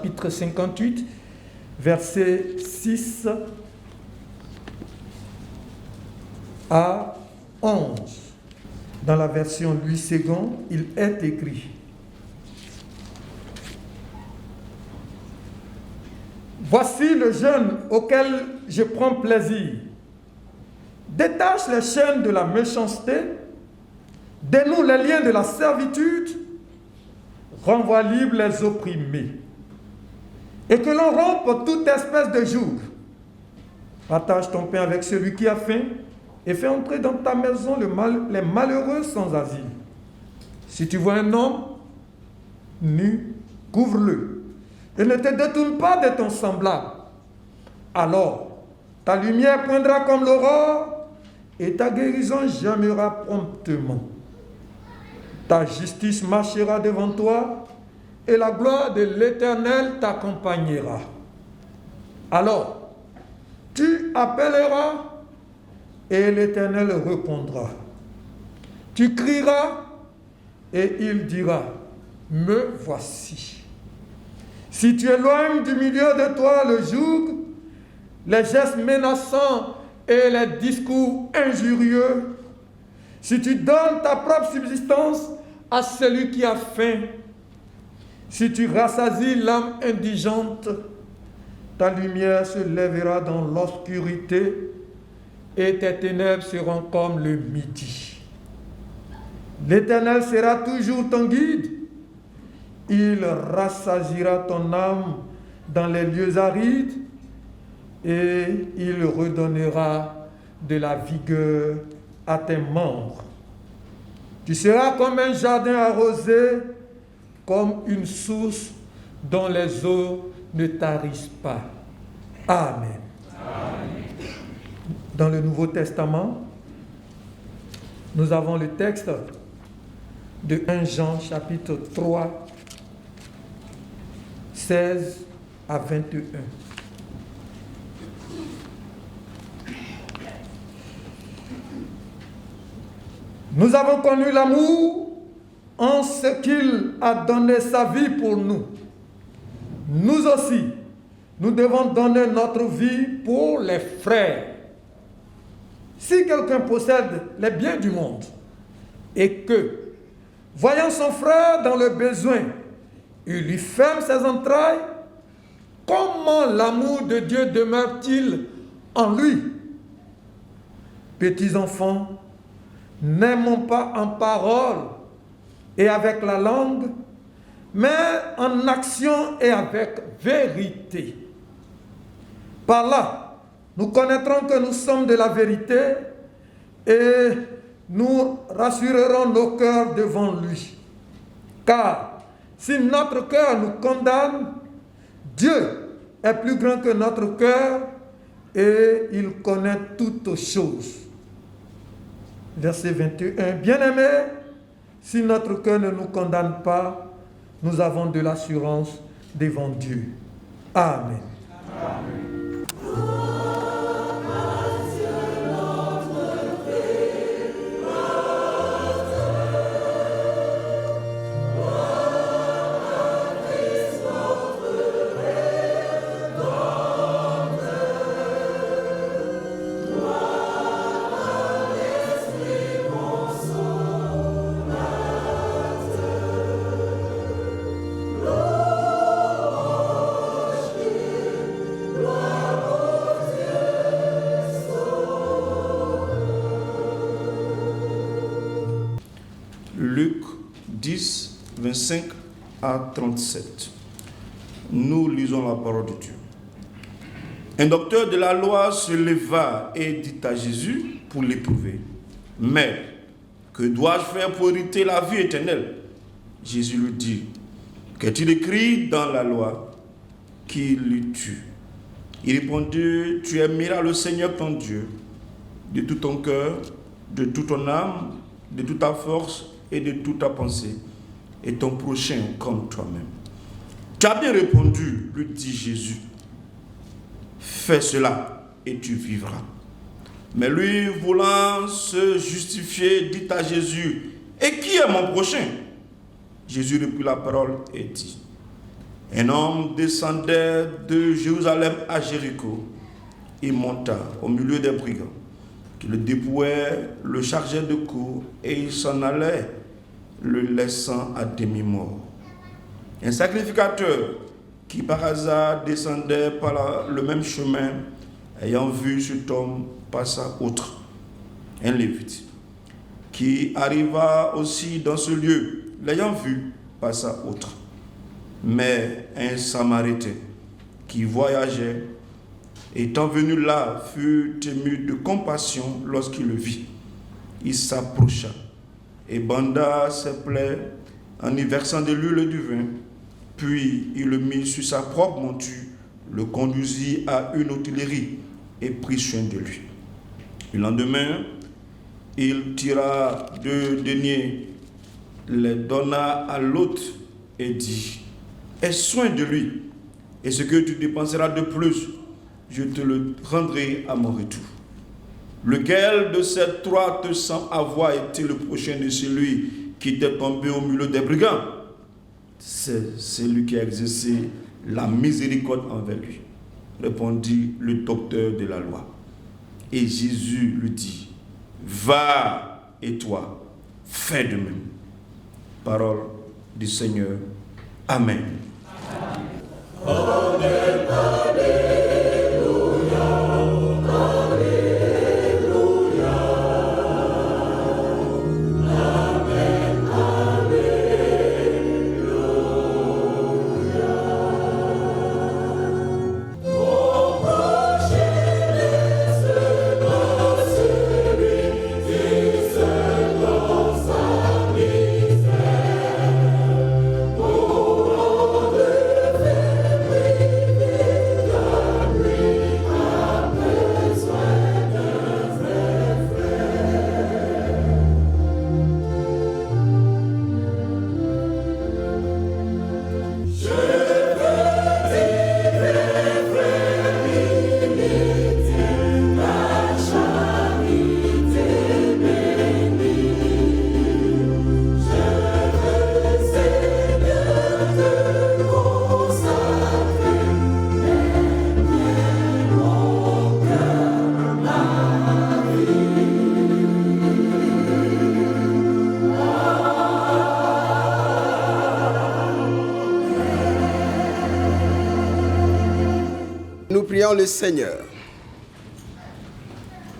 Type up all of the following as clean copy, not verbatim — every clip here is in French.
chapitre 58, versets 6 à 11. Dans la version Louis II, il est écrit: Voici le jeûne auquel je prends plaisir. Détache les chaînes de la méchanceté, dénoue les liens de la servitude, renvoie libre les opprimés, et que l'on rompe toute espèce de joug. Partage ton pain avec celui qui a faim, et fais entrer dans ta maison les malheureux sans asile. Si tu vois un homme nu, couvre-le, et ne te détourne pas de ton semblable. Alors, ta lumière poindra comme l'aurore, et ta guérison germera promptement. Ta justice marchera devant toi, et la gloire de l'Éternel t'accompagnera. Alors, tu appelleras, et l'Éternel répondra. Tu crieras, et il dira, me voici. Si tu éloignes du milieu de toi le joug, les gestes menaçants et les discours injurieux, si tu donnes ta propre subsistance à celui qui a faim, si tu rassasies l'âme indigente, ta lumière se lèvera dans l'obscurité et tes ténèbres seront comme le midi. L'Éternel sera toujours ton guide. Il rassasiera ton âme dans les lieux arides et il redonnera de la vigueur à tes membres. Tu seras comme un jardin arrosé, comme une source dont les eaux ne tarissent pas. Amen. Amen. Dans le Nouveau Testament, nous avons le texte de 1 Jean chapitre 3, 16 à 21. Nous avons connu l'amour en ce qu'il a donné sa vie pour nous. Nous aussi, nous devons donner notre vie pour les frères. Si quelqu'un possède les biens du monde et que, voyant son frère dans le besoin, il lui ferme ses entrailles, comment l'amour de Dieu demeure-t-il en lui? Petits enfants, n'aimons pas en parole et avec la langue, mais en action et avec vérité. Par là, nous connaîtrons que nous sommes de la vérité et nous rassurerons nos cœurs devant lui. Car si notre cœur nous condamne, Dieu est plus grand que notre cœur et il connaît toutes choses. Verset 21. Bien-aimés, si notre cœur ne nous condamne pas, nous avons de l'assurance devant Dieu. Amen. Amen. Luc 10, 25 à 37. Nous lisons la parole de Dieu. Un docteur de la loi se leva et dit à Jésus pour l'éprouver: Maître, que dois-je faire pour hériter la vie éternelle? Jésus lui dit: Qu'est-il écrit dans la loi? Qui lis-tu? Il répondit: Tu aimeras le Seigneur ton Dieu de tout ton cœur, de toute ton âme, de toute ta force et de toute ta pensée, et ton prochain comme toi-même. Tu as bien répondu, lui dit Jésus. Fais cela et tu vivras. Mais lui, voulant se justifier, dit à Jésus: Et qui est mon prochain? Jésus reprit la parole et dit: Un homme descendait de Jérusalem à Jéricho. Il monta au milieu des brigands qui le dépouillaient, le chargeaient de coups et il s'en allait, le laissant à demi-mort. Un sacrificateur qui par hasard descendait par le même chemin, ayant vu cet homme, passa outre. Un lévite qui arriva aussi dans ce lieu, l'ayant vu, passa outre. Mais un Samaritain qui voyageait, étant venu là, fut ému de compassion lorsqu'il le vit. Il s'approcha et banda ses plaies en y versant de l'huile et du vin. Puis il le mit sur sa propre monture, le conduisit à une hôtellerie et prit soin de lui. Le lendemain, il tira 2 deniers, les donna à l'hôte et dit: aie soin de lui, et ce que tu dépenseras de plus, je te le rendrai à mon retour. Lequel de ces 3 te semble avoir été le prochain de celui qui était tombé au milieu des brigands? C'est celui qui a exercé la miséricorde envers lui, répondit le docteur de la loi. Et Jésus lui dit: va, et toi, fais de même. Parole du Seigneur. Amen. Amen. Prions le Seigneur.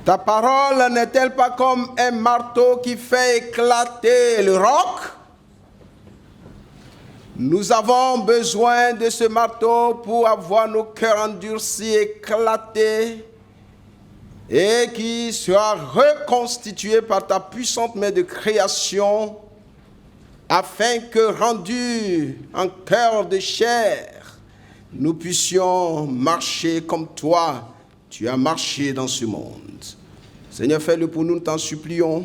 Ta parole n'est-elle pas comme un marteau qui fait éclater le roc? Nous avons besoin de ce marteau pour avoir nos cœurs endurcis, éclatés, et qui sera reconstitué par ta puissante main de création, afin que, rendu en cœur de chair, nous puissions marcher comme toi, tu as marché dans ce monde. Seigneur, fais-le pour nous, nous t'en supplions,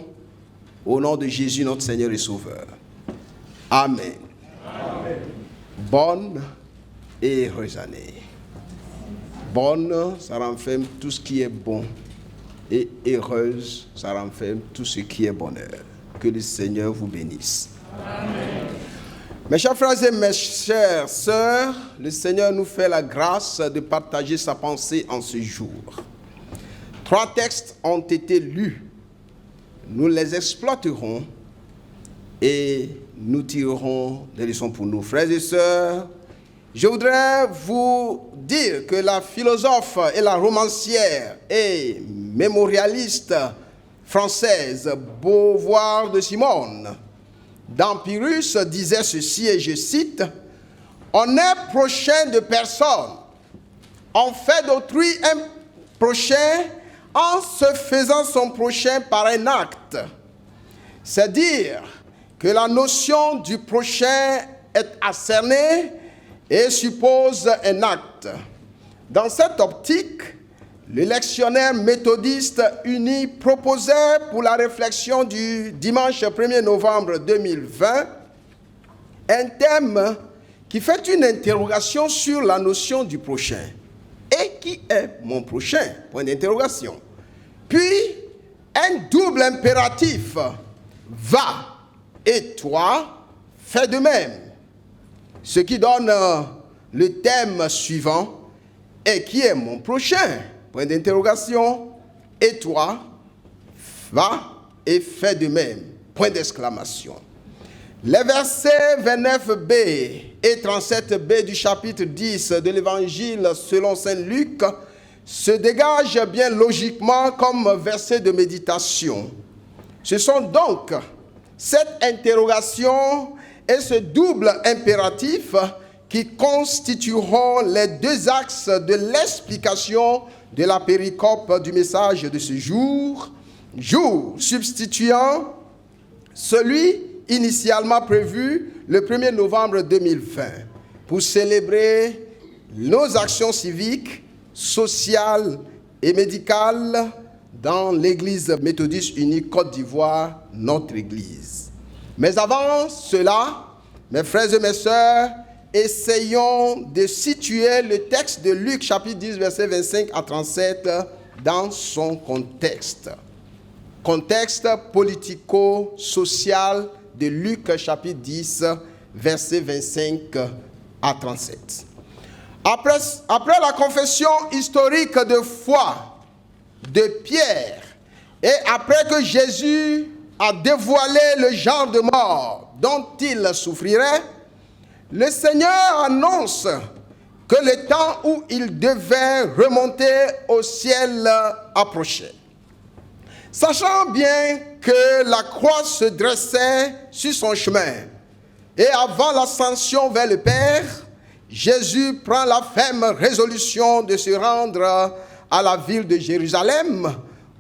au nom de Jésus, notre Seigneur et Sauveur. Amen. Amen. Bonne et heureuse année. Bonne, ça renferme tout ce qui est bon, et heureuse, ça renferme tout ce qui est bonheur. Que le Seigneur vous bénisse. Amen. Mes chers frères et mes chères sœurs, le Seigneur nous fait la grâce de partager sa pensée en ce jour. 3 textes ont été lus. Nous les exploiterons et nous tirerons des leçons pour nous. Frères et sœurs, je voudrais vous dire que la philosophe et la romancière et mémorialiste française Beauvoir de Simone, dans Pyrrhus, disait ceci, et je cite: « On est prochain de personne. On fait d'autrui un prochain en se faisant son prochain par un acte. » C'est dire que la notion du prochain est acernée et suppose un acte. Dans cette optique, le lectionnaire méthodiste uni proposait pour la réflexion du dimanche 1er novembre 2020 un thème qui fait une interrogation sur la notion du prochain. Et qui est mon prochain? Point d'interrogation. Puis, un double impératif. Va, et toi, fais de même. Ce qui donne le thème suivant est qui est mon prochain? Point d'interrogation. Et toi, va et fais de même. Point d'exclamation. Les versets 29b et 37b du chapitre 10 de l'évangile selon saint Luc se dégagent bien logiquement comme versets de méditation. Ce sont donc cette interrogation et ce double impératif qui constitueront les deux axes de l'explication de la péricope du message de ce jour, jour substituant celui initialement prévu le 1er novembre 2020 pour célébrer nos actions civiques, sociales et médicales dans l'Église méthodiste unie Côte d'Ivoire, notre Église. Mais avant cela, mes frères et mes sœurs, essayons de situer le texte de Luc chapitre 10, versets 25 à 37 dans son contexte. Contexte politico-social de Luc chapitre 10, versets 25 à 37. Après la confession historique de foi de Pierre et après que Jésus a dévoilé le genre de mort dont il souffrirait, le Seigneur annonce que le temps où il devait remonter au ciel approchait. Sachant bien que la croix se dressait sur son chemin et avant l'ascension vers le Père, Jésus prend la ferme résolution de se rendre à la ville de Jérusalem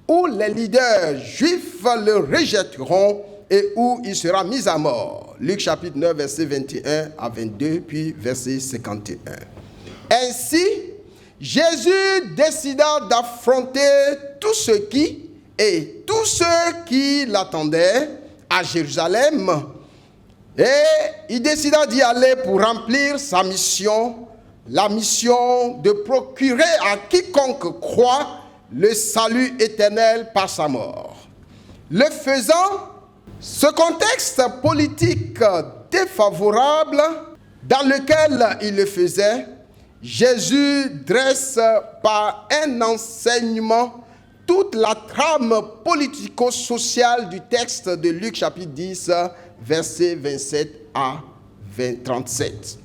où les leaders juifs le rejetteront et où il sera mis à mort. Luc chapitre 9, verset 21 à 22, puis verset 51. Ainsi, Jésus décida d'affronter tous ceux qui l'attendaient à Jérusalem, et il décida d'y aller pour remplir sa mission, la mission de procurer à quiconque croit le salut éternel par sa mort. Le faisant, ce contexte politique défavorable dans lequel il le faisait, Jésus dresse par un enseignement toute la trame politico-sociale du texte de Luc chapitre 10, versets 27 à 37.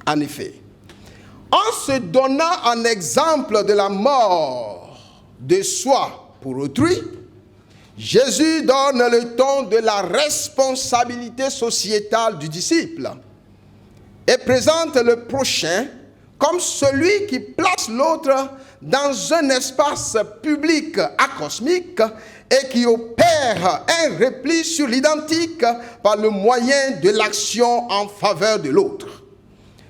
En effet, en se donnant un exemple de la mort de soi pour autrui, Jésus donne le ton de la responsabilité sociétale du disciple et présente le prochain comme celui qui place l'autre dans un espace public acosmique et qui opère un repli sur l'identique par le moyen de l'action en faveur de l'autre.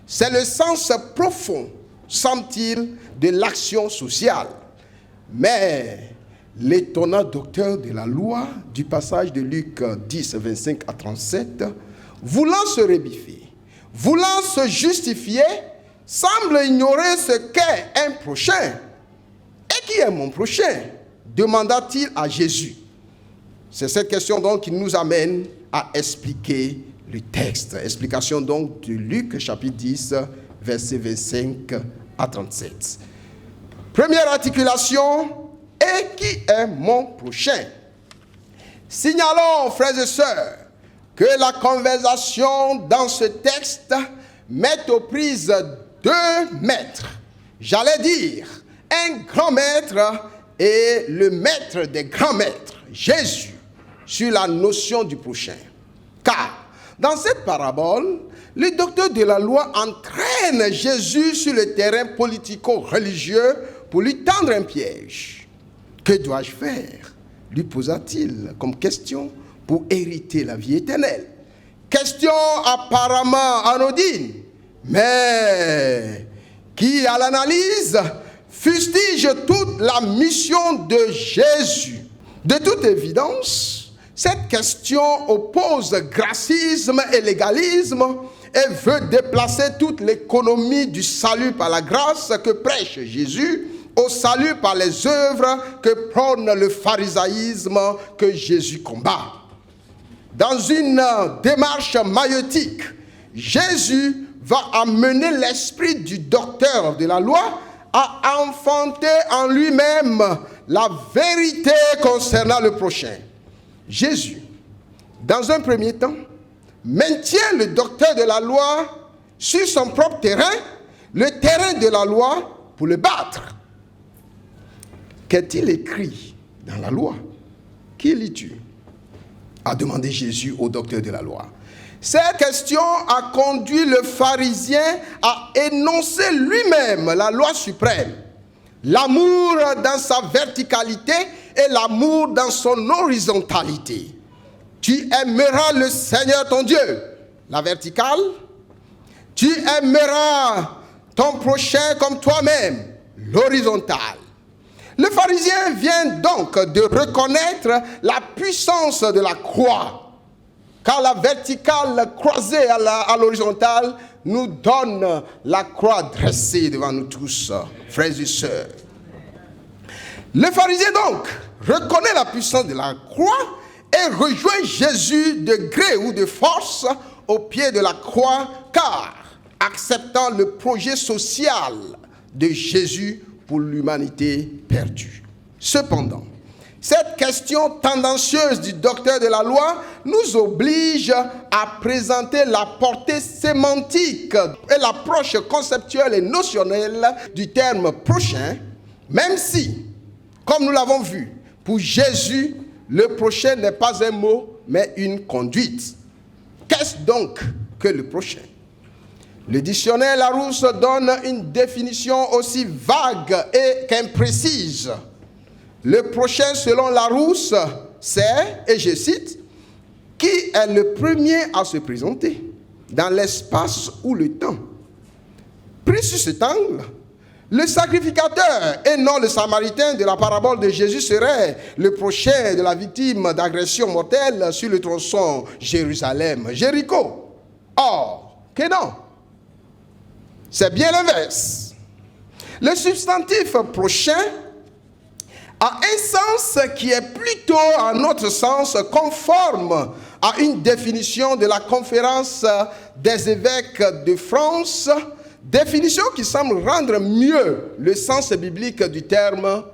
C'est le sens profond, semble-t-il, de l'action sociale. Mais l'étonnant docteur de la loi du passage de Luc 10, 25 à 37, voulant se rebiffer, voulant se justifier, semble ignorer ce qu'est un prochain. Et qui est mon prochain? Demanda-t-il à Jésus. C'est cette question donc qui nous amène à expliquer le texte. Explication donc de Luc chapitre 10, versets 25 à 37. Première articulation, et qui est mon prochain? Signalons, frères et sœurs, que la conversation dans ce texte met aux prises deux maîtres. J'allais dire un grand maître et le maître des grands maîtres, Jésus, sur la notion du prochain. Car dans cette parabole, le docteur de la loi entraîne Jésus sur le terrain politico-religieux pour lui tendre un piège. Que dois-je faire? Lui posa-t-il comme question pour hériter la vie éternelle. Question apparemment anodine, mais qui, à l'analyse, fustige toute la mission de Jésus. De toute évidence, cette question oppose gracisme et légalisme et veut déplacer toute l'économie du salut par la grâce que prêche Jésus au salut par les œuvres que prône le pharisaïsme que Jésus combat. Dans une démarche maïeutique, Jésus va amener l'esprit du docteur de la loi à enfanter en lui-même la vérité concernant le prochain. Jésus, dans un premier temps, maintient le docteur de la loi sur son propre terrain, le terrain de la loi, pour le battre. Qu'est-il écrit dans la loi? Qui lis-tu? A demandé Jésus au docteur de la loi. Cette question a conduit le pharisien à énoncer lui-même la loi suprême. L'amour dans sa verticalité et l'amour dans son horizontalité. Tu aimeras le Seigneur ton Dieu, la verticale. Tu aimeras ton prochain comme toi-même, l'horizontale. Le pharisien vient donc de reconnaître la puissance de la croix. Car la verticale croisée à l'horizontale nous donne la croix dressée devant nous tous, frères et sœurs. Le pharisien donc reconnaît la puissance de la croix et rejoint Jésus de gré ou de force au pied de la croix, car acceptant le projet social de Jésus pour l'humanité perdue. Cependant, cette question tendancieuse du docteur de la loi nous oblige à présenter la portée sémantique et l'approche conceptuelle et notionnelle du terme prochain, même si, comme nous l'avons vu, pour Jésus, le prochain n'est pas un mot, mais une conduite. Qu'est-ce donc que le prochain? Le dictionnaire Larousse donne une définition aussi vague qu'imprécise. Le prochain, selon Larousse, c'est, et je cite, qui est le premier à se présenter dans l'espace ou le temps. Pris sur cet angle, le sacrificateur et non le samaritain de la parabole de Jésus serait le prochain de la victime d'agression mortelle sur le tronçon Jérusalem-Jéricho. Or, que non, c'est bien l'inverse. Le substantif prochain a un sens qui est plutôt, à notre sens, conforme à une définition de la conférence des évêques de France, définition qui semble rendre mieux le sens biblique du terme.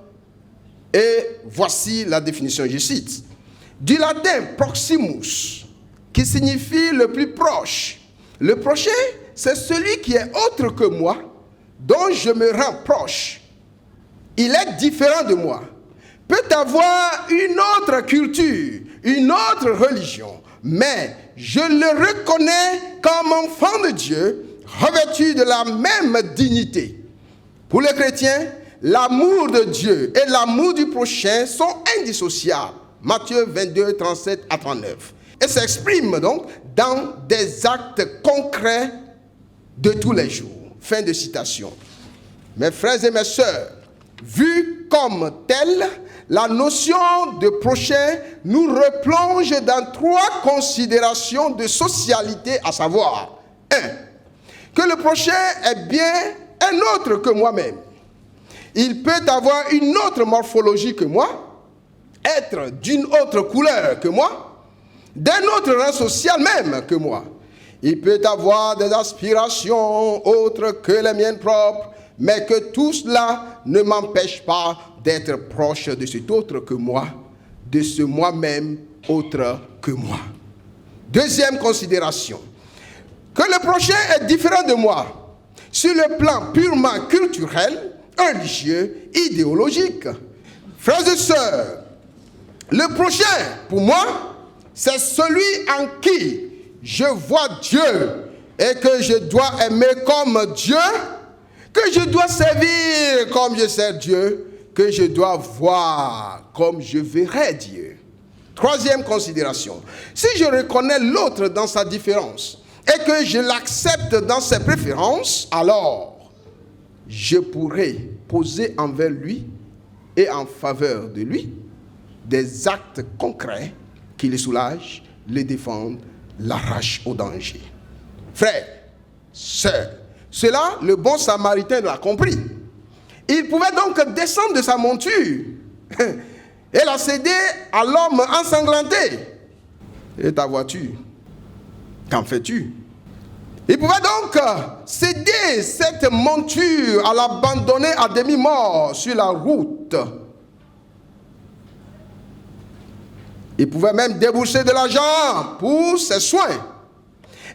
Et voici la définition, je cite. Du latin proximus, qui signifie le plus proche. Le prochain, c'est celui qui est autre que moi, dont je me rends proche. Il est différent de moi, peut avoir une autre culture, une autre religion, mais je le reconnais comme enfant de Dieu, revêtu de la même dignité. Pour les chrétiens, l'amour de Dieu et l'amour du prochain sont indissociables. Matthieu 22, 37 à 39. Et s'expriment donc dans des actes concrets de tous les jours. Fin de citation. Mes frères et mes sœurs, vu comme tel, la notion de prochain nous replonge dans trois considérations de socialité, à savoir 1. Que le prochain est bien un autre que moi-même. Il peut avoir une autre morphologie que moi, être d'une autre couleur que moi, d'un autre rang social même que moi. Il peut avoir des aspirations autres que les miennes propres, mais que tout cela ne m'empêche pas d'être proche de cet autre que moi, de ce moi-même autre que moi. Deuxième considération, que le prochain est différent de moi, sur le plan purement culturel, religieux, idéologique. Frères et sœurs, le prochain, pour moi, c'est celui en qui je vois Dieu et que je dois aimer comme Dieu, que je dois servir comme je sers Dieu, que je dois voir comme je verrai Dieu. Troisième considération, si je reconnais l'autre dans sa différence et que je l'accepte dans ses préférences, alors je pourrai poser envers lui et en faveur de lui des actes concrets qui le soulagent, le défendent, l'arrachent au danger. Frères, sœurs, cela, le bon samaritain l'a compris. Il pouvait donc descendre de sa monture et la céder à l'homme ensanglanté. Et ta voiture, qu'en fais-tu? Il pouvait donc céder cette monture à l'abandonner à demi-mort sur la route. Il pouvait même débourser de l'argent pour ses soins.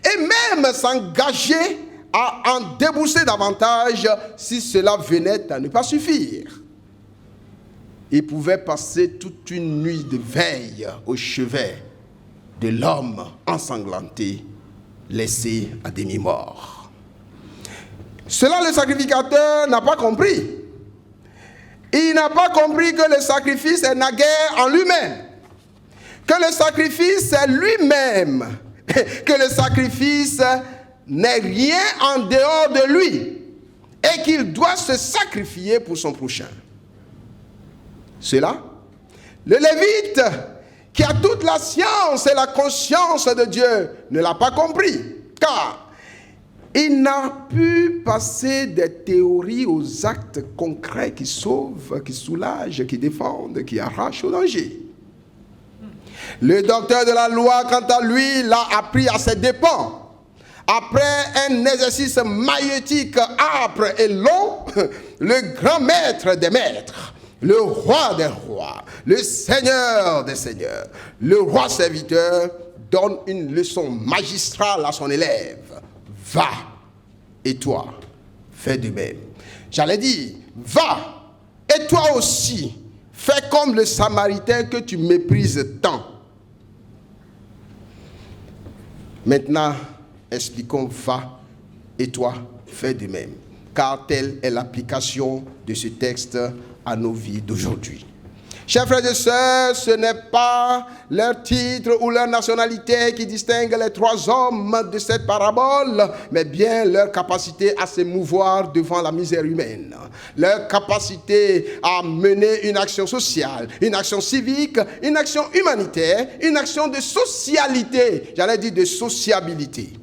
Et même s'engager à en débourser davantage si cela venait à ne pas suffire. Il pouvait passer toute une nuit de veille au chevet de l'homme ensanglanté, laissé à demi-mort. Cela, le sacrificateur n'a pas compris. Il n'a pas compris que le sacrifice est naguère en lui-même. Que le sacrifice est lui-même. Que le sacrifice n'est rien en dehors de lui. Et qu'il doit se sacrifier pour son prochain. Cela, le Lévite, qui a toute la science et la conscience de Dieu, ne l'a pas compris. Car il n'a pu passer des théories aux actes concrets qui sauvent, qui soulagent, qui défendent, qui arrachent au danger. Le docteur de la loi, quant à lui, l'a appris à ses dépens. Après un exercice maïeutique âpre et long, le grand maître des maîtres, le roi des rois, le seigneur des seigneurs, le roi serviteur donne une leçon magistrale à son élève. Va, et toi, fais de même. J'allais dire, va, et toi aussi, fais comme le Samaritain que tu méprises tant. Maintenant, expliquons, va, et toi, fais de même. Car telle est l'application de ce texte à nos vies d'aujourd'hui. Chers frères et sœurs, ce n'est pas leur titre ou leur nationalité qui distingue les trois hommes de cette parabole, mais bien leur capacité à se mouvoir devant la misère humaine, leur capacité à mener une action sociale, une action civique, une action humanitaire, une action de socialité, j'allais dire de sociabilité.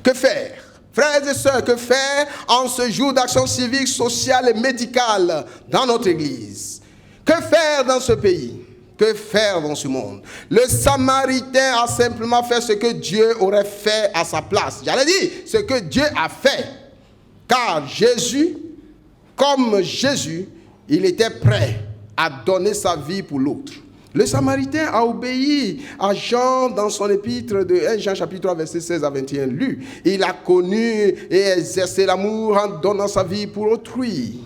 Que faire? Frères et sœurs, que faire en ce jour d'action civique, sociale et médicale dans notre Église? Que faire dans ce pays? Que faire dans ce monde? Le Samaritain a simplement fait ce que Dieu aurait fait à sa place. J'allais dire, ce que Dieu a fait. Car Jésus, comme Jésus, il était prêt à donner sa vie pour l'autre. Le Samaritain a obéi à Jean dans son épître de 1 Jean chapitre 3 verset 16 à 21 lu. Il a connu et exercé l'amour en donnant sa vie pour autrui.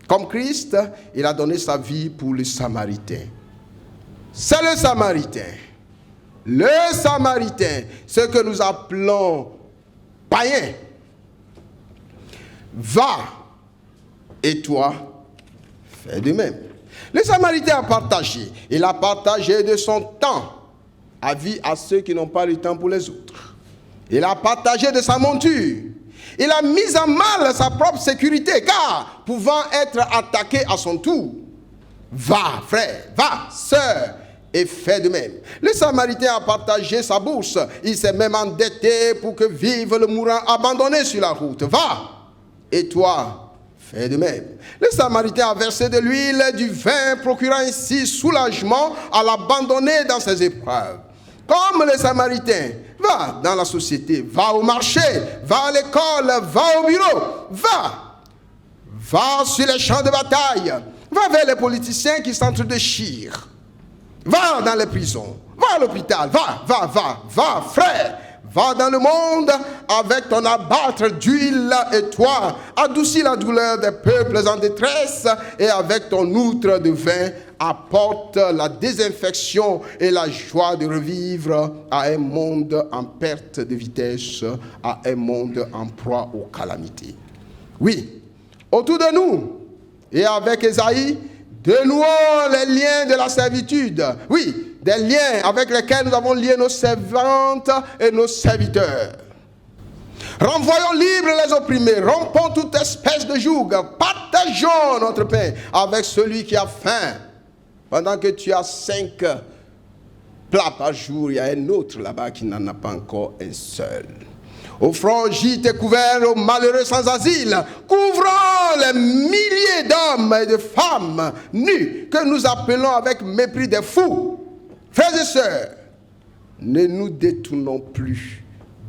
Comme Christ, il a donné sa vie pour le Samaritain. C'est le Samaritain. Le Samaritain, ce que nous appelons païen. Va, et toi, fais de même. Le Samaritain a partagé. Il a partagé de son temps à ceux qui n'ont pas le temps pour les autres. Il a partagé de sa monture. Il a mis en mal sa propre sécurité, car pouvant être attaqué à son tour. Va, frère, va, sœur, et fais de même. Le Samaritain a partagé sa bourse. Il s'est même endetté pour que vive le mourant abandonné sur la route. Va, et toi, fais de même. Le Samaritain a versé de l'huile, du vin, procurant ainsi soulagement à l'abandonner dans ses épreuves. Comme le Samaritain, va dans la société, va au marché, va à l'école, va au bureau, va sur les champs de bataille, va vers les politiciens qui s'entre-déchirent, va dans les prisons, va à l'hôpital, va, frère. Va dans le monde avec ton abattre d'huile et toi, adoucis la douleur des peuples en détresse et avec ton outre de vin, apporte la désinfection et la joie de revivre à un monde en perte de vitesse, à un monde en proie aux calamités. Oui, autour de nous et avec Ésaïe, dénouons les liens de la servitude. Oui, des liens avec lesquels nous avons lié nos servantes et nos serviteurs. Renvoyons libres les opprimés, rompons toute espèce de joug, partageons notre pain avec celui qui a faim. Pendant que tu as 5 plats par jour, il y a un autre là-bas qui n'en a pas encore un seul. Offrons gîtes et couverts aux malheureux sans asile. Couvrons les milliers d'hommes et de femmes nus que nous appelons avec mépris des fous. Frères et sœurs, ne nous détournons plus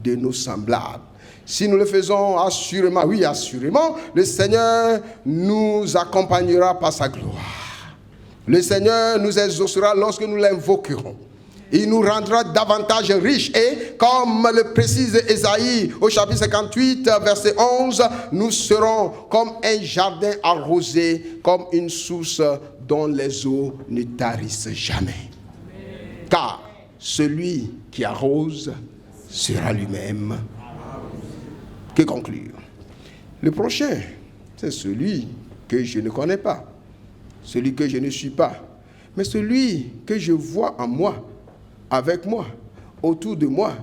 de nos semblables. Si nous le faisons assurément, oui assurément, le Seigneur nous accompagnera par sa gloire. Le Seigneur nous exaucera lorsque nous l'invoquerons. Il nous rendra davantage riches et, comme le précise Ésaïe au chapitre 58, verset 11, nous serons comme un jardin arrosé, comme une source dont les eaux ne tarissent jamais. Amen. Car celui qui arrose sera lui-même. Que conclure? Le prochain, c'est celui que je ne connais pas, celui que je ne suis pas, mais celui que je vois en moi, avec moi, autour de moi,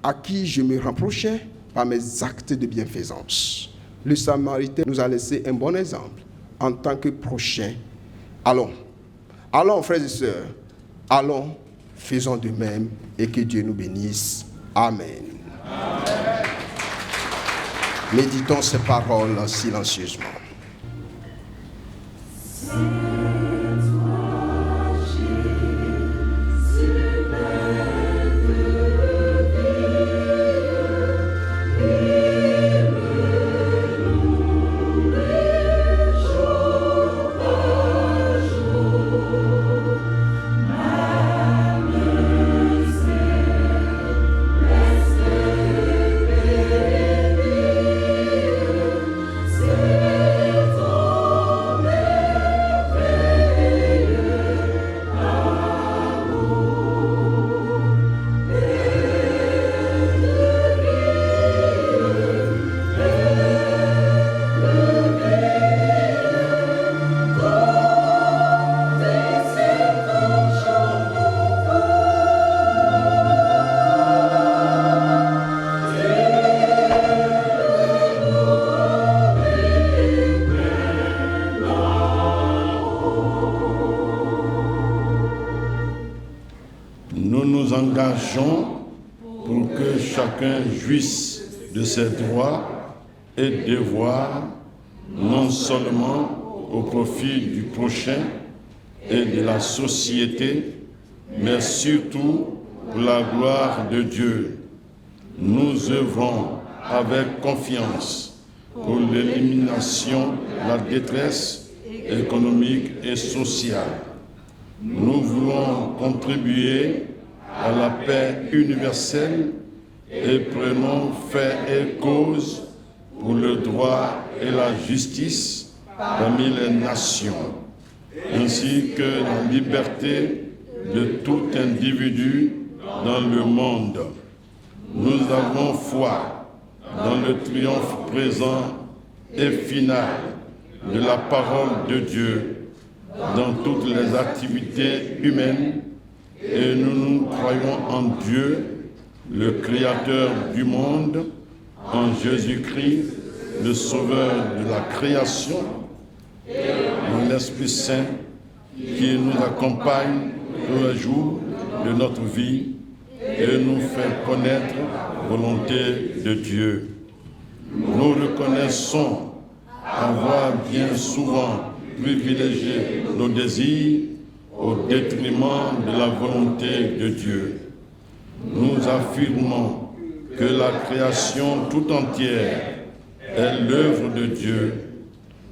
à qui je me rapprochais par mes actes de bienfaisance. Le Samaritain nous a laissé un bon exemple en tant que prochain. Allons, frères et sœurs, allons, faisons de même et que Dieu nous bénisse. Amen. Amen. Méditons ces paroles silencieusement. Pour que chacun jouisse de ses droits et devoirs, non seulement au profit du prochain et de la société, mais surtout pour la gloire de Dieu. Nous œuvrons avec confiance pour l'élimination de la détresse économique et sociale. Nous voulons contribuer à la paix universelle et prenons fait et cause pour le droit et la justice parmi les nations, ainsi que la liberté de tout individu dans le monde. Nous avons foi dans le triomphe présent et final de la parole de Dieu dans toutes les activités humaines. Et nous croyons en Dieu, le Créateur du monde, en Jésus-Christ, le Sauveur de la création, en l'Esprit Saint qui nous accompagne tous les jours de notre vie et nous fait connaître la volonté de Dieu. Nous reconnaissons avoir bien souvent privilégié nos désirs au détriment de la volonté de Dieu. Nous affirmons que la création tout entière est l'œuvre de Dieu.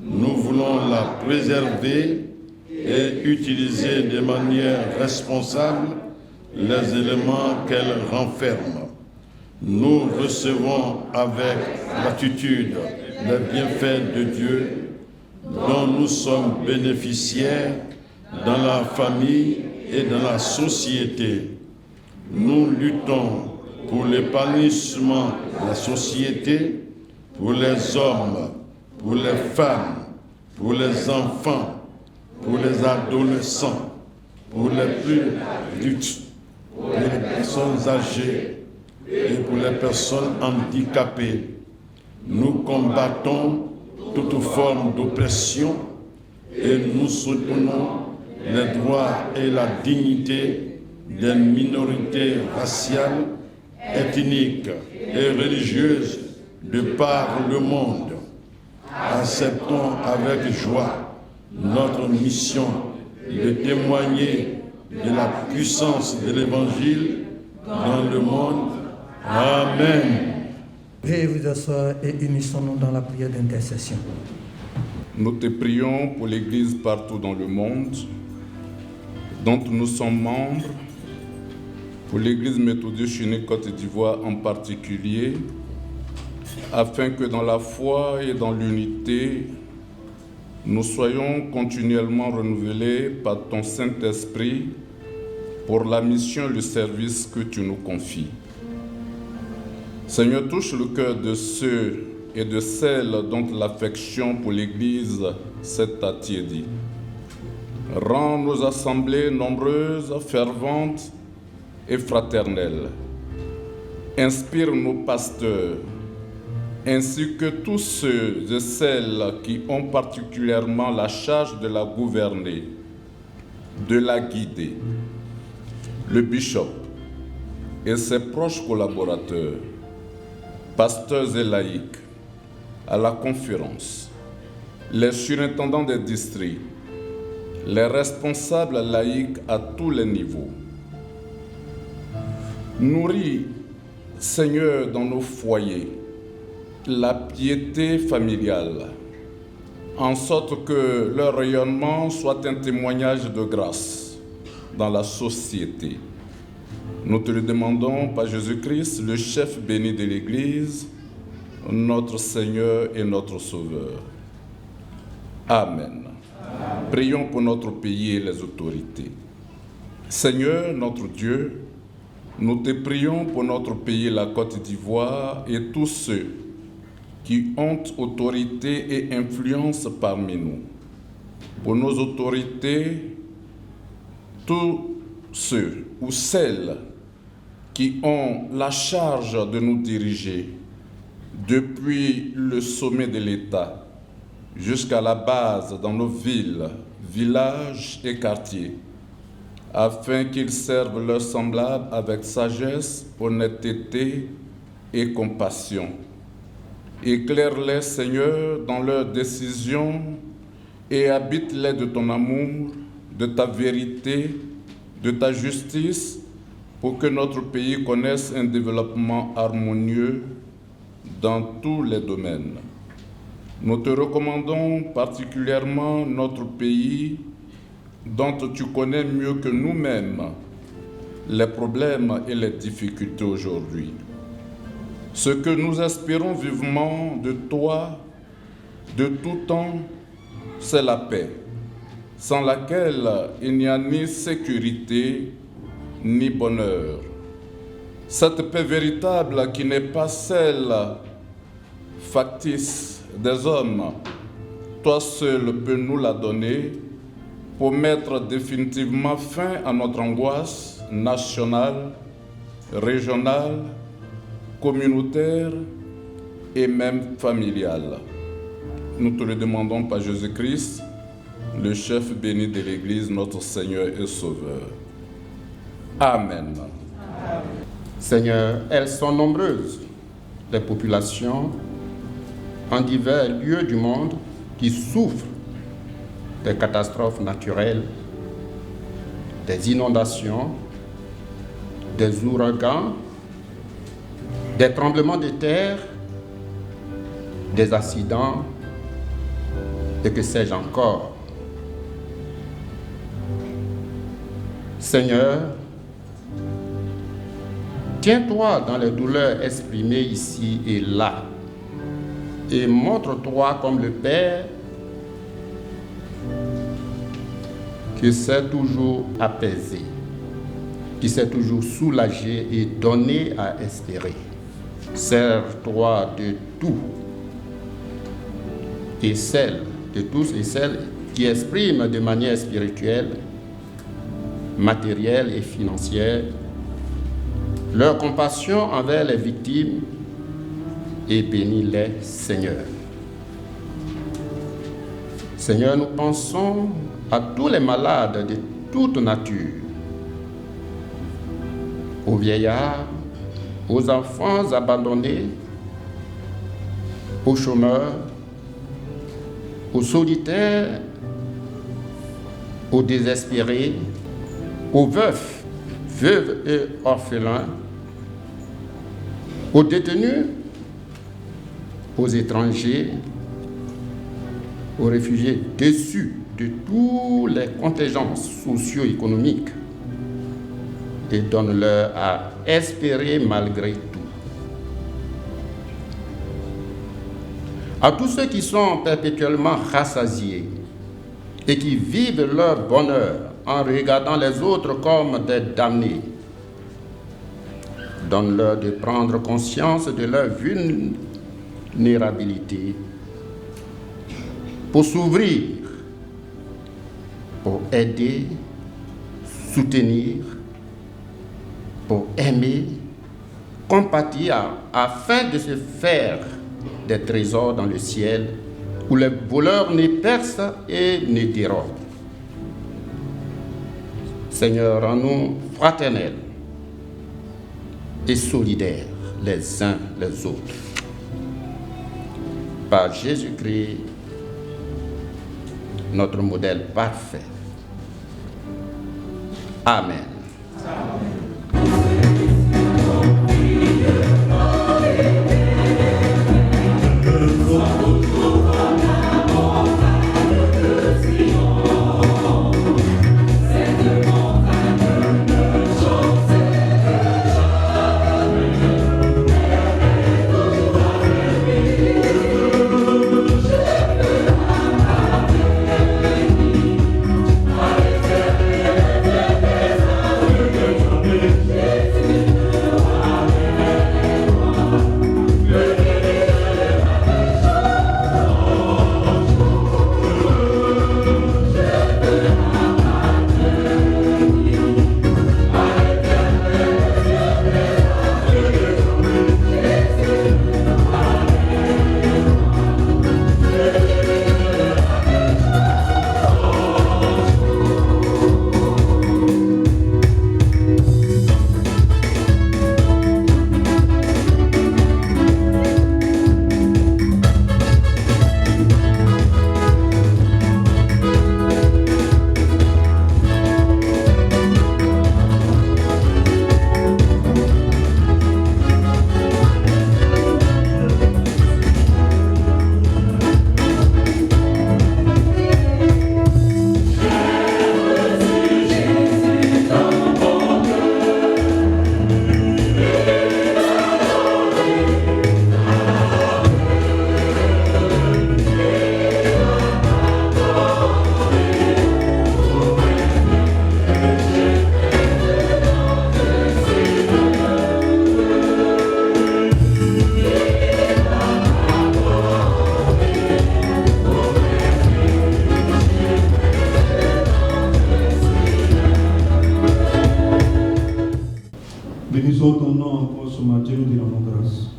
Nous voulons la préserver et utiliser de manière responsable les éléments qu'elle renferme. Nous recevons avec gratitude les bienfaits de Dieu dont nous sommes bénéficiaires dans la famille et dans la société. Nous luttons pour l'épanouissement de la société, pour les hommes, pour les femmes, pour les enfants, pour les adolescents, pour les plus adultes, pour les personnes âgées et pour les personnes handicapées. Nous combattons toute forme d'oppression et nous soutenons les droits et la dignité des minorités raciales, ethniques et religieuses de par le monde. Acceptons avec joie notre mission de témoigner de la puissance de l'Évangile dans le monde Amen. Veuillez vous asseoir et unissons-nous dans la prière d'intercession. Nous te prions pour l'Église partout dans le monde, dont nous sommes membres, pour l'Église méthodiste unie Côte d'Ivoire en particulier, afin que dans la foi et dans l'unité, nous soyons continuellement renouvelés par ton Saint-Esprit pour la mission et le service que tu nous confies. Seigneur, touche le cœur de ceux et de celles dont l'affection pour l'Église s'est attiédie. Rends nos assemblées nombreuses, ferventes et fraternelles. Inspire nos pasteurs, ainsi que tous ceux et celles qui ont particulièrement la charge de la gouverner, de la guider. Le bishop et ses proches collaborateurs, pasteurs et laïcs, à la conférence, les surintendants des districts, les responsables laïcs à tous les niveaux. Nourris, Seigneur, dans nos foyers, la piété familiale, en sorte que leur rayonnement soit un témoignage de grâce dans la société. Nous te le demandons par Jésus-Christ, le chef béni de l'Église, notre Seigneur et notre Sauveur. Amen. Prions pour notre pays et les autorités. Seigneur, notre Dieu, nous te prions pour notre pays, la Côte d'Ivoire, et tous ceux qui ont autorité et influence parmi nous. Pour nos autorités, tous ceux ou celles qui ont la charge de nous diriger, depuis le sommet de l'État jusqu'à la base dans nos villes, villages et quartiers, afin qu'ils servent leurs semblables avec sagesse, honnêteté et compassion. Éclaire-les, Seigneur, dans leurs décisions et habite-les de ton amour, de ta vérité, de ta justice, pour que notre pays connaisse un développement harmonieux dans tous les domaines. Nous te recommandons particulièrement notre pays, dont tu connais mieux que nous-mêmes les problèmes et les difficultés aujourd'hui. Ce que nous espérons vivement de toi, de tout temps, c'est la paix, sans laquelle il n'y a ni sécurité ni bonheur. Cette paix véritable qui n'est pas celle factice des hommes, toi seul peux nous la donner pour mettre définitivement fin à notre angoisse nationale, régionale, communautaire et même familiale. Nous te le demandons par Jésus-Christ, le chef béni de l'Église, notre Seigneur et Sauveur. Amen. Seigneur, elles sont nombreuses, les populations en divers lieux du monde qui souffrent des catastrophes naturelles, des inondations, des ouragans, des tremblements de terre, des accidents et que sais-je encore. Seigneur, tiens-toi dans les douleurs exprimées ici et là et montre-toi comme le Père qui sait toujours apaiser, qui sait toujours soulager et donner à espérer. Sers-toi de tout et de tous et celles qui expriment de manière spirituelle, matérielle et financière leur compassion envers les victimes et bénis-les, Seigneur. Seigneur, nous pensons à tous les malades de toute nature, aux vieillards, aux enfants abandonnés, aux chômeurs, aux solitaires, aux désespérés, aux veufs, veuves et orphelins, aux détenus, aux étrangers, aux réfugiés déçus de tous les contingents socio-économiques et donne-leur à espérer malgré tout. À tous ceux qui sont perpétuellement rassasiés et qui vivent leur bonheur en regardant les autres comme des damnés, donne-leur de prendre conscience de leur vulnérabilité pour s'ouvrir, pour aider, soutenir, pour aimer, compatir, afin de se faire des trésors dans le ciel où les voleurs ne percent et ne dérobent. Seigneur, rends-nous fraternels et solidaires les uns les autres. Par Jésus-Christ, notre modèle parfait. Amen. Bénissons ton nom encore ce matin, nous te rendons grâce.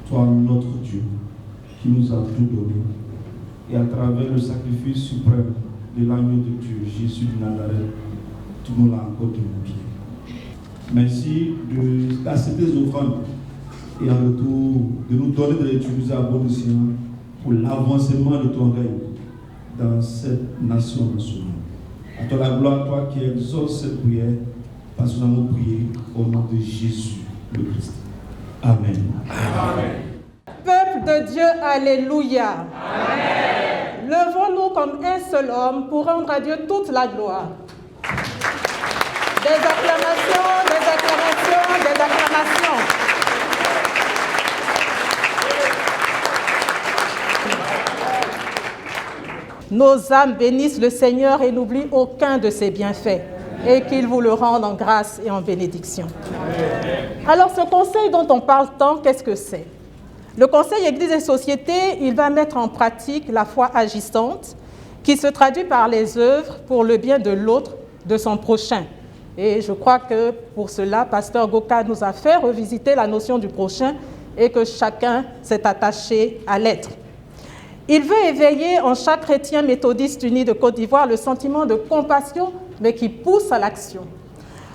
Toi, notre Dieu, qui nous a tout donné. Et à travers le sacrifice suprême de l'agneau de Dieu, Jésus de Nazareth, tu nous l'as encore donné. Merci d'accepter les offrandes et en retour de nous donner de l'utiliser à bon escient pour l'avancement de ton règne dans cette nation nationale. À toi la gloire, toi qui exauces cette prière, parce que nous avons prié au nom de Jésus le Christ. Amen. Amen. Peuple de Dieu, alléluia. Amen. Levons-nous comme un seul homme pour rendre à Dieu toute la gloire. Des acclamations, des acclamations, des acclamations. Nos âmes bénissent le Seigneur et n'oublient aucun de ses bienfaits, et qu'il vous le rende en grâce et en bénédiction. Alors ce conseil dont on parle tant, qu'est-ce que c'est? Le conseil Église et Société, il va mettre en pratique la foi agissante qui se traduit par les œuvres pour le bien de l'autre, de son prochain. Et je crois que pour cela, Pasteur Goka nous a fait revisiter la notion du prochain et que chacun s'est attaché à l'être. Il veut éveiller en chaque chrétien méthodiste uni de Côte d'Ivoire le sentiment de compassion, mais qui pousse à l'action.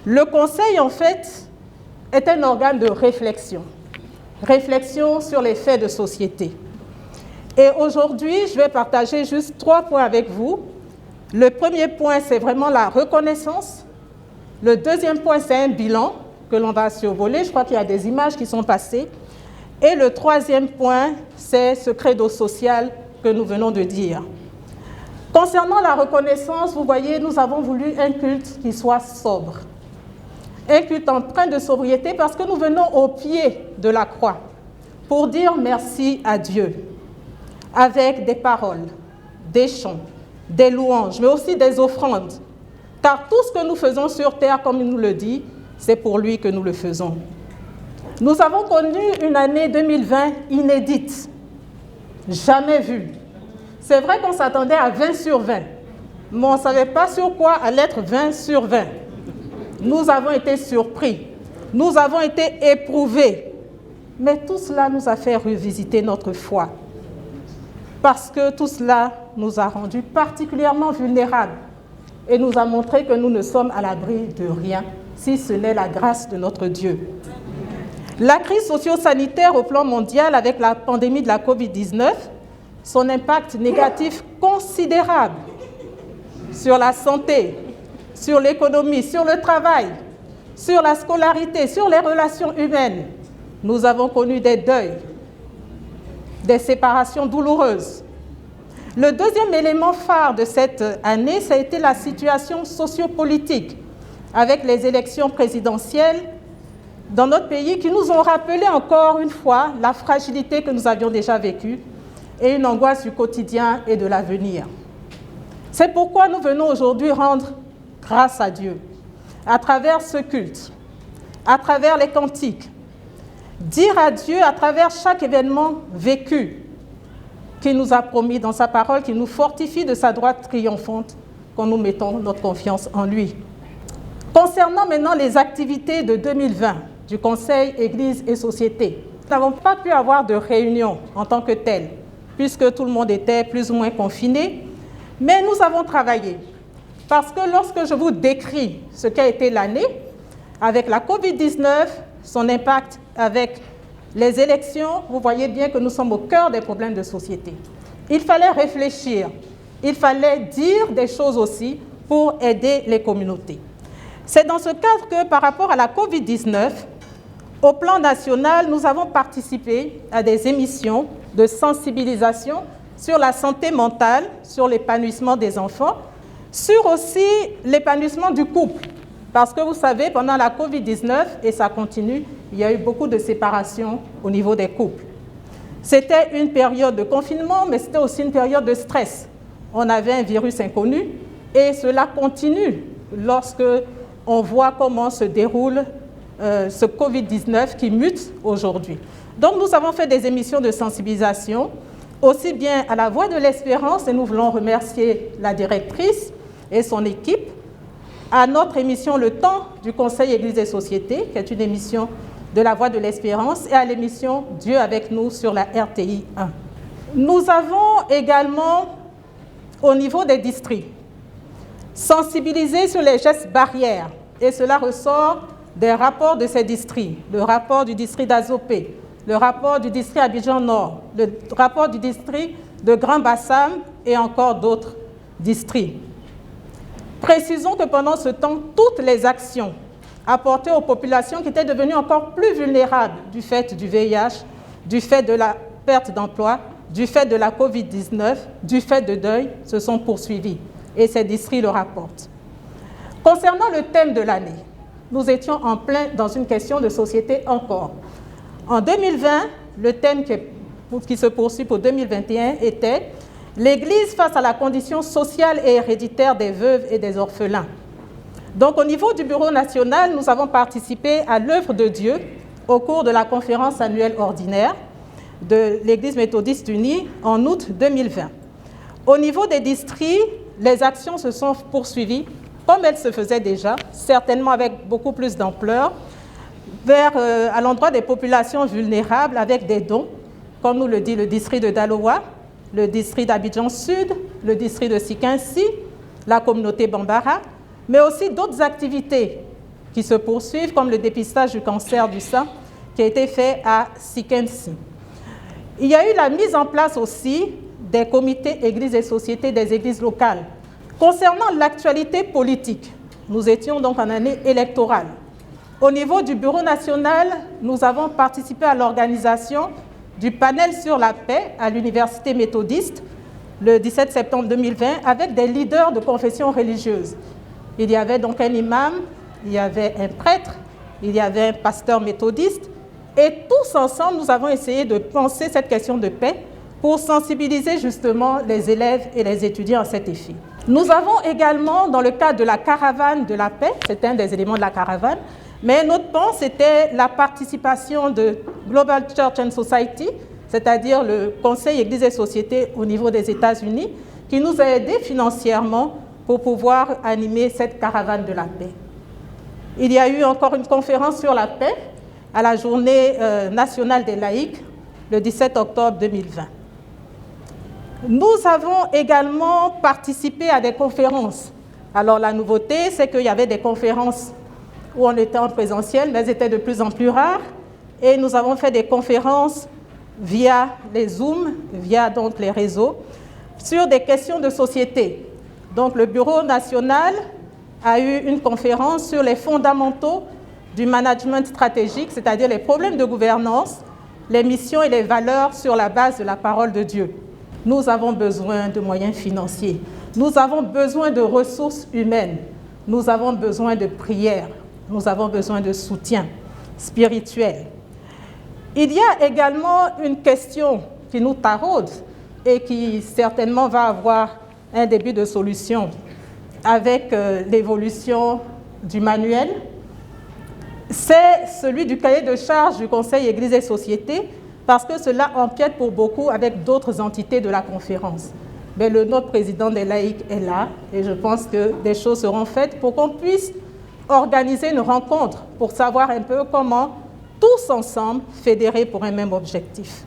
Le conseil, en fait, est un organe de réflexion. Réflexion sur les faits de société. Et aujourd'hui, je vais partager juste 3 points avec vous. Le premier point, c'est vraiment la reconnaissance. Le deuxième point, c'est un bilan que l'on va survoler. Je crois qu'il y a des images qui sont passées. Et le troisième point, c'est ce credo social que nous venons de dire. Concernant la reconnaissance, vous voyez, nous avons voulu un culte qui soit sobre. Un culte empreint de sobriété parce que nous venons au pied de la croix pour dire merci à Dieu avec des paroles, des chants, des louanges, mais aussi des offrandes. Car tout ce que nous faisons sur terre, comme il nous le dit, c'est pour lui que nous le faisons. Nous avons connu une année 2020 inédite, jamais vue. C'est vrai qu'on s'attendait à 20 sur 20, mais on ne savait pas sur quoi allait être 20 sur 20. Nous avons été surpris, nous avons été éprouvés, mais tout cela nous a fait revisiter notre foi, parce que tout cela nous a rendus particulièrement vulnérables et nous a montré que nous ne sommes à l'abri de rien, si ce n'est la grâce de notre Dieu. La crise socio-sanitaire au plan mondial avec la pandémie de la COVID-19, son impact négatif considérable sur la santé, sur l'économie, sur le travail, sur la scolarité, sur les relations humaines. Nous avons connu des deuils, des séparations douloureuses. Le deuxième élément phare de cette année, ça a été la situation sociopolitique avec les élections présidentielles dans notre pays qui nous ont rappelé encore une fois la fragilité que nous avions déjà vécue et une angoisse du quotidien et de l'avenir. C'est pourquoi nous venons aujourd'hui rendre grâce à Dieu à travers ce culte, à travers les cantiques, dire à Dieu à travers chaque événement vécu qu'il nous a promis dans sa parole, qu'il nous fortifie de sa droite triomphante quand nous mettons notre confiance en lui. Concernant maintenant les activités de 2020 du Conseil Église et Société, nous n'avons pas pu avoir de réunion en tant que telle, puisque tout le monde était plus ou moins confiné, mais nous avons travaillé. Parce que lorsque je vous décris ce qu'a été l'année, avec la COVID-19, son impact avec les élections, vous voyez bien que nous sommes au cœur des problèmes de société. Il fallait réfléchir, il fallait dire des choses aussi pour aider les communautés. C'est dans ce cadre que par rapport à la COVID-19, au plan national, nous avons participé à des émissions de sensibilisation sur la santé mentale, sur l'épanouissement des enfants, sur aussi l'épanouissement du couple. Parce que vous savez, pendant la COVID-19, et ça continue, il y a eu beaucoup de séparations au niveau des couples. C'était une période de confinement, mais c'était aussi une période de stress. On avait un virus inconnu et cela continue lorsque on voit comment se déroule ce COVID-19 qui mute aujourd'hui. Donc nous avons fait des émissions de sensibilisation, aussi bien à la Voix de l'Espérance, et nous voulons remercier la directrice et son équipe, à notre émission Le Temps du Conseil Église et Société, qui est une émission de la Voix de l'Espérance, et à l'émission Dieu avec nous sur la RTI 1. Nous avons également, au niveau des districts, sensibilisé sur les gestes barrières, et cela ressort des rapports de ces districts, le rapport du district d'Azopé, le rapport du district Abidjan-Nord, le rapport du district de Grand-Bassam et encore d'autres districts. Précisons que pendant ce temps, toutes les actions apportées aux populations qui étaient devenues encore plus vulnérables du fait du VIH, du fait de la perte d'emploi, du fait de la COVID-19, du fait de deuil, se sont poursuivies. Et ces districts le rapportent. Concernant le thème de l'année, nous étions en plein dans une question de société encore. En 2020, le thème qui se poursuit pour 2021 était « L'Église face à la condition sociale et héréditaire des veuves et des orphelins ». Donc au niveau du Bureau national, nous avons participé à l'œuvre de Dieu au cours de la conférence annuelle ordinaire de l'Église méthodiste unie en août 2020. Au niveau des districts, les actions se sont poursuivies comme elles se faisaient déjà, certainement avec beaucoup plus d'ampleur, à l'endroit des populations vulnérables avec des dons, comme nous le dit le district de Daloa, le district d'Abidjan Sud, le district de Sikinsi, la communauté Bambara, mais aussi d'autres activités qui se poursuivent, comme le dépistage du cancer du sein qui a été fait à Sikinsi. Il y a eu la mise en place aussi des comités églises et sociétés des églises locales. Concernant l'actualité politique, nous étions donc en année électorale. Au niveau du Bureau national, nous avons participé à l'organisation du panel sur la paix à l'Université méthodiste le 17 septembre 2020 avec des leaders de confessions religieuses. Il y avait donc un imam, il y avait un prêtre, il y avait un pasteur méthodiste et tous ensemble, nous avons essayé de penser cette question de paix pour sensibiliser justement les élèves et les étudiants à cet effet. Nous avons également, dans le cadre de la caravane de la paix, c'était un des éléments de la caravane, mais notre point, c'était la participation de Global Church and Society, c'est-à-dire le Conseil Église et Société au niveau des États-Unis, qui nous a aidés financièrement pour pouvoir animer cette caravane de la paix. Il y a eu encore une conférence sur la paix à la Journée nationale des laïcs, le 17 octobre 2020. Nous avons également participé à des conférences. Alors la nouveauté, c'est qu'il y avait des conférences où on était en présentiel, mais elles étaient de plus en plus rares. Et nous avons fait des conférences via les Zooms, via donc les réseaux, sur des questions de société. Donc le Bureau national a eu une conférence sur les fondamentaux du management stratégique, c'est-à-dire les problèmes de gouvernance, les missions et les valeurs sur la base de la parole de Dieu. Nous avons besoin de moyens financiers, nous avons besoin de ressources humaines, nous avons besoin de prières, nous avons besoin de soutien spirituel. Il y a également une question qui nous taraude et qui certainement va avoir un début de solution avec l'évolution du manuel. C'est celui du cahier de charge du Conseil Église et Société, parce que cela empiète pour beaucoup avec d'autres entités de la conférence. Mais notre président des laïcs est là et je pense que des choses seront faites pour qu'on puisse organiser une rencontre pour savoir un peu comment tous ensemble fédérer pour un même objectif.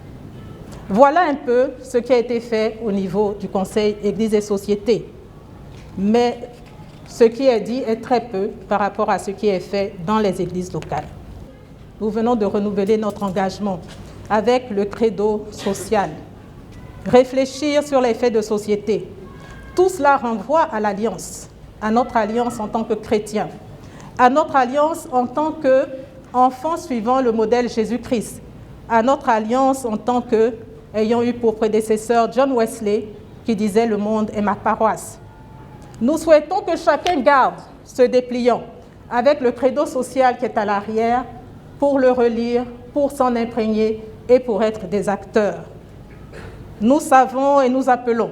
Voilà un peu ce qui a été fait au niveau du Conseil Église et Société. Mais ce qui est dit est très peu par rapport à ce qui est fait dans les églises locales. Nous venons de renouveler notre engagement avec le credo social. Réfléchir sur les faits de société. Tout cela renvoie à l'alliance, à notre alliance en tant que chrétiens, à notre alliance en tant qu'enfants suivant le modèle Jésus-Christ, à notre alliance en tant qu'ayant eu pour prédécesseur John Wesley qui disait « Le monde est ma paroisse ». Nous souhaitons que chacun garde ce dépliant avec le credo social qui est à l'arrière pour le relire, pour s'en imprégner et pour être des acteurs. Nous savons et nous appelons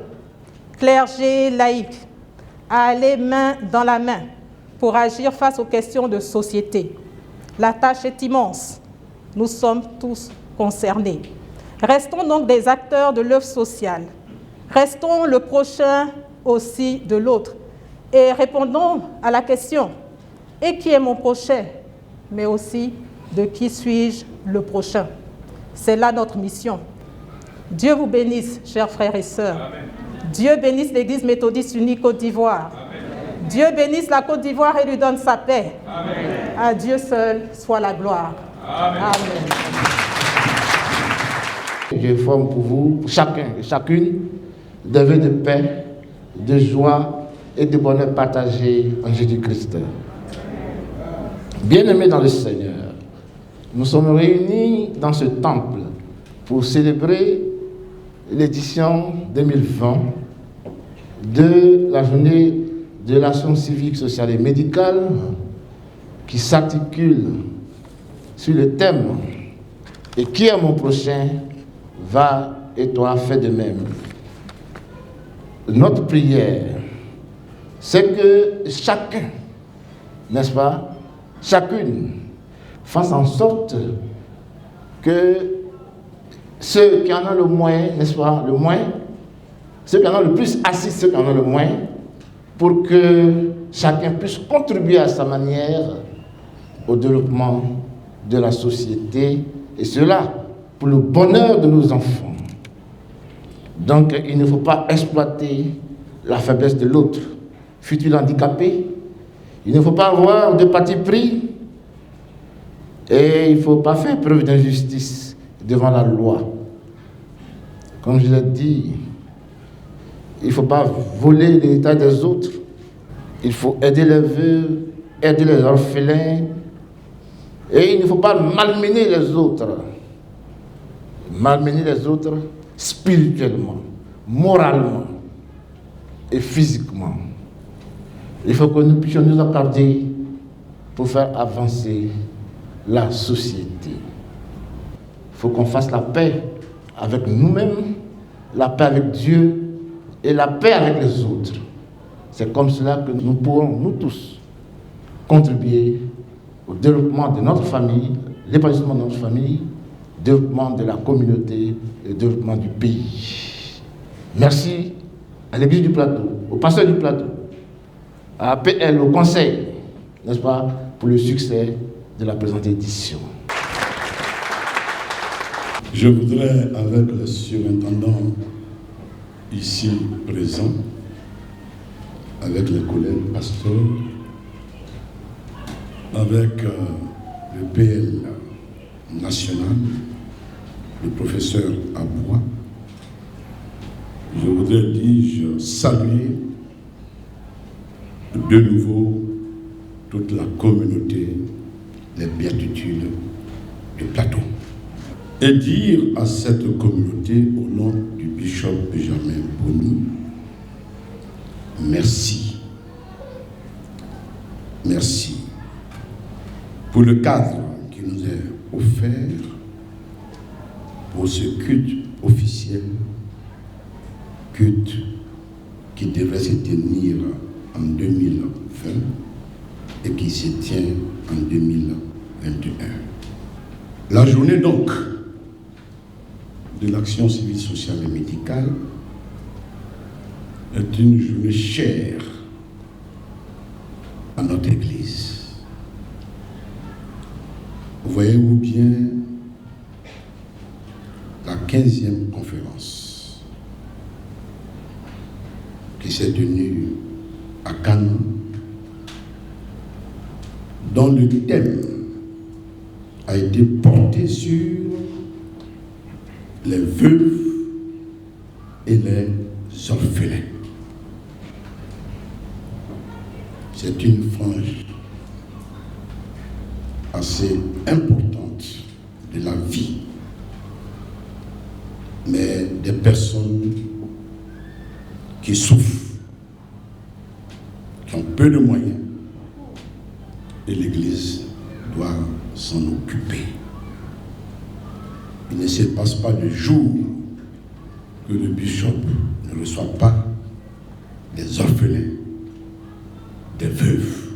clergé laïque à aller main dans la main pour agir face aux questions de société. La tâche est immense. Nous sommes tous concernés. Restons donc des acteurs de l'œuvre sociale. Restons le prochain aussi de l'autre. Et répondons à la question, et qui est mon prochain, mais aussi de qui suis-je le prochain. C'est là notre mission. Dieu vous bénisse, chers frères et sœurs. Amen. Dieu bénisse l'Église méthodiste unie Côte d'Ivoire. Amen. Dieu bénisse la Côte d'Ivoire et lui donne sa paix. Amen. À Dieu seul soit la gloire. Amen. Amen. Je forme pour vous, chacun et chacune, des vœux de paix, de joie et de bonheur partagé en Jésus-Christ. Bien-aimés dans le Seigneur, nous sommes réunis dans ce temple pour célébrer l'édition 2020 de la journée de l'action civique, sociale et médicale qui s'articule sur le thème « Et qui est mon prochain ? Va et toi, fais de même ». Notre prière, c'est que chacun, n'est-ce pas, chacune, fasse en sorte que ceux qui en ont le moins, n'est-ce pas, le moins, ceux qui en ont le plus assistent ceux qui en ont le moins, pour que chacun puisse contribuer à sa manière au développement de la société, et cela pour le bonheur de nos enfants. Donc, il ne faut pas exploiter la faiblesse de l'autre, fut-il handicapé. Il ne faut pas avoir de parti pris et il ne faut pas faire preuve d'injustice devant la loi. Comme je l'ai dit, il ne faut pas voler l'héritage des autres. Il faut aider les veuves, aider les orphelins, Et il ne faut pas malmener les autres. Malmener les autres spirituellement, moralement et physiquement. Il faut que nous puissions nous accorder pour faire avancer la société. Il faut qu'on fasse la paix avec nous-mêmes, la paix avec Dieu et la paix avec les autres. C'est comme cela que nous pourrons, nous tous, contribuer au développement de notre famille, l'épanouissement de notre famille, au développement de la communauté et au développement du pays. Merci à l'Église du Plateau, au pasteur du Plateau, à APL, au conseil, n'est-ce pas, pour le succès de la présente édition. Je voudrais, avec le surintendant ici présent, avec les collègues pasteurs, avec le PL national, le professeur Aboua, je voudrais dire, saluer de nouveau toute la communauté, les béatitudes du Plateau. Et dire à cette communauté, au nom du bishop Benjamin Boni, merci. Merci pour le cadre qui nous est offert pour ce culte officiel, culte qui devrait se tenir en 2020 et qui se tient en 2021. La journée donc de l'action civile, sociale et médicale est une journée chère à notre Église. Voyez-vous bien la 15e conférence qui s'est tenue à Cannes, dont le thème a été porté sur les veuves et les orphelins. C'est une frange assez importante de la vie, mais des personnes qui souffrent, qui ont peu de moyens, et l'Église doit s'en occuper. Il ne se passe pas de jour que le bishop ne reçoit pas des orphelins, des veuves.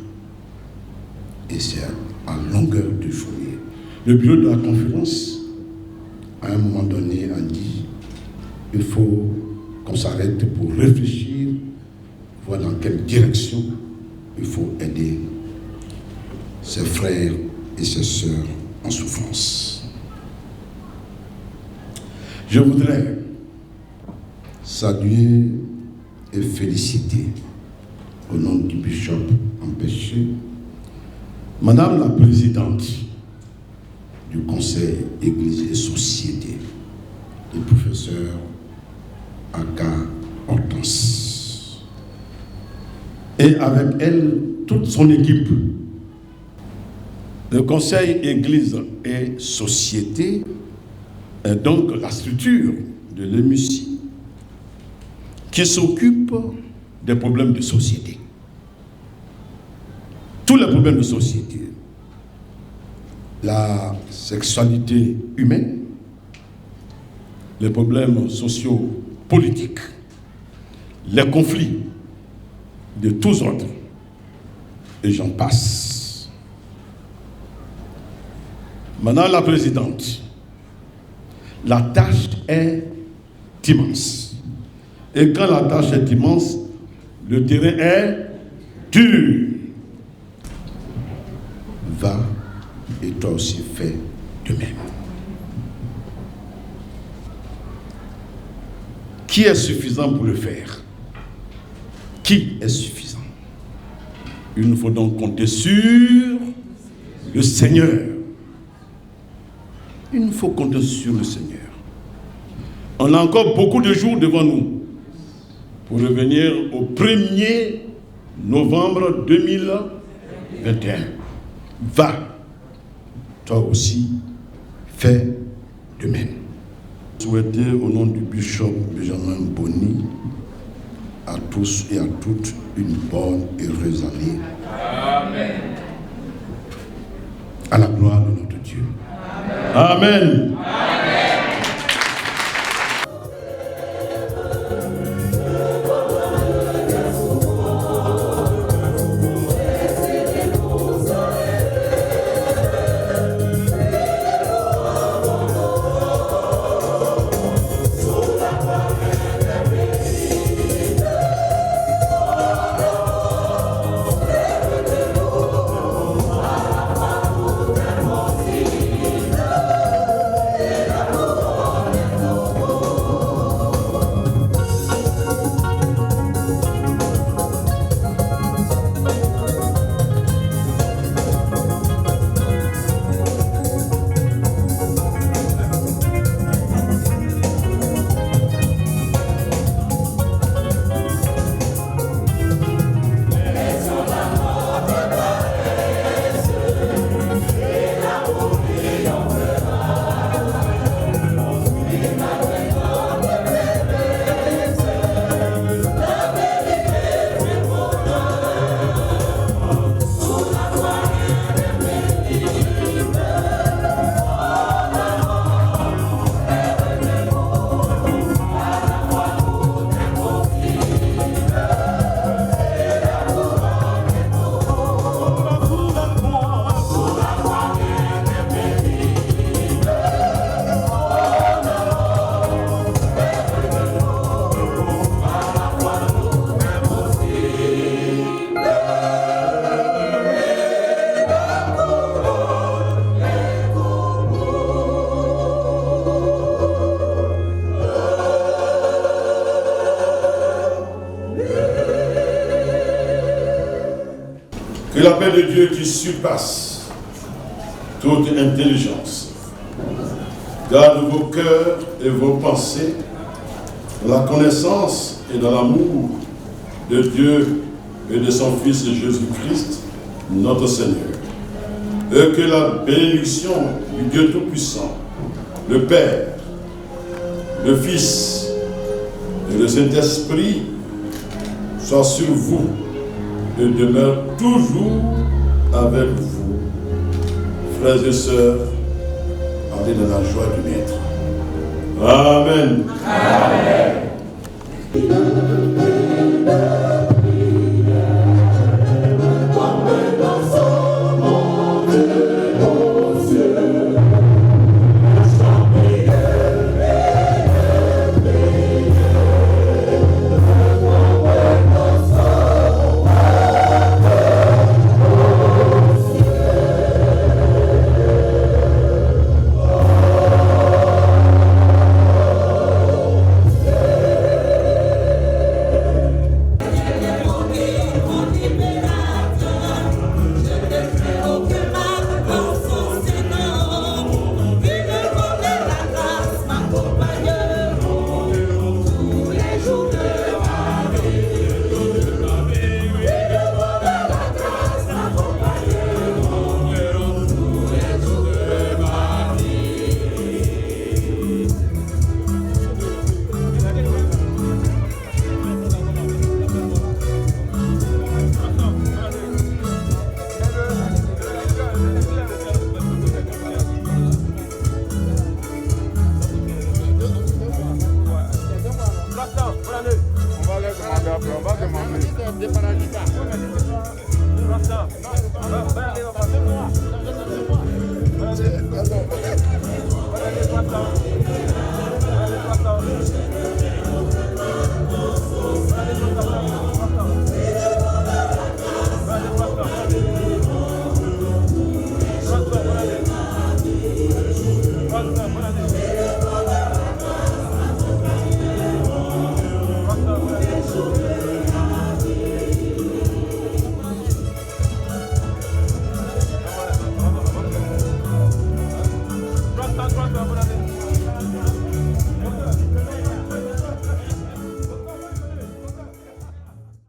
Et c'est à longueur de journée. Le bureau de la conférence, à un moment donné, a dit il faut qu'on s'arrête pour réfléchir, voir dans quelle direction il faut aider ses frères et ses sœurs en souffrance. Je voudrais saluer et féliciter, au nom du bishop empêché, Madame la Présidente du Conseil Église et Société, le professeur Aka Hortense, et avec elle toute son équipe. Le Conseil Église et Société est donc la structure de l'EMUCI qui s'occupe des problèmes de société. Tous les problèmes de société, la sexualité humaine, les problèmes sociaux-politiques, les conflits de tous ordres, et j'en passe. Madame la Présidente, la tâche est immense. Et quand la tâche est immense, le terrain est dur. Va et toi aussi fais de même. Qui est suffisant pour le faire? Qui est suffisant? Il nous faut donc compter sur le Seigneur. Il nous faut compter sur le Seigneur. On a encore beaucoup de jours devant nous pour revenir au 1er novembre 2021. Va toi aussi, fais de même. Souhaiter au nom du bishop Benjamin Boni à tous et à toutes une bonne et heureuse année. Amen. À la gloire de notre Dieu. Amen. Que la paix de Dieu qui surpasse toute intelligence garde vos cœurs et vos pensées dans la connaissance et dans l'amour de Dieu et de son Fils Jésus-Christ, notre Seigneur. Et que la bénédiction du Dieu Tout-Puissant, le Père, le Fils et le Saint-Esprit soit sur vous et demeure toujours avec vous. Frères et sœurs, allez dans la joie du Maître. Amen. Amen. Rasta,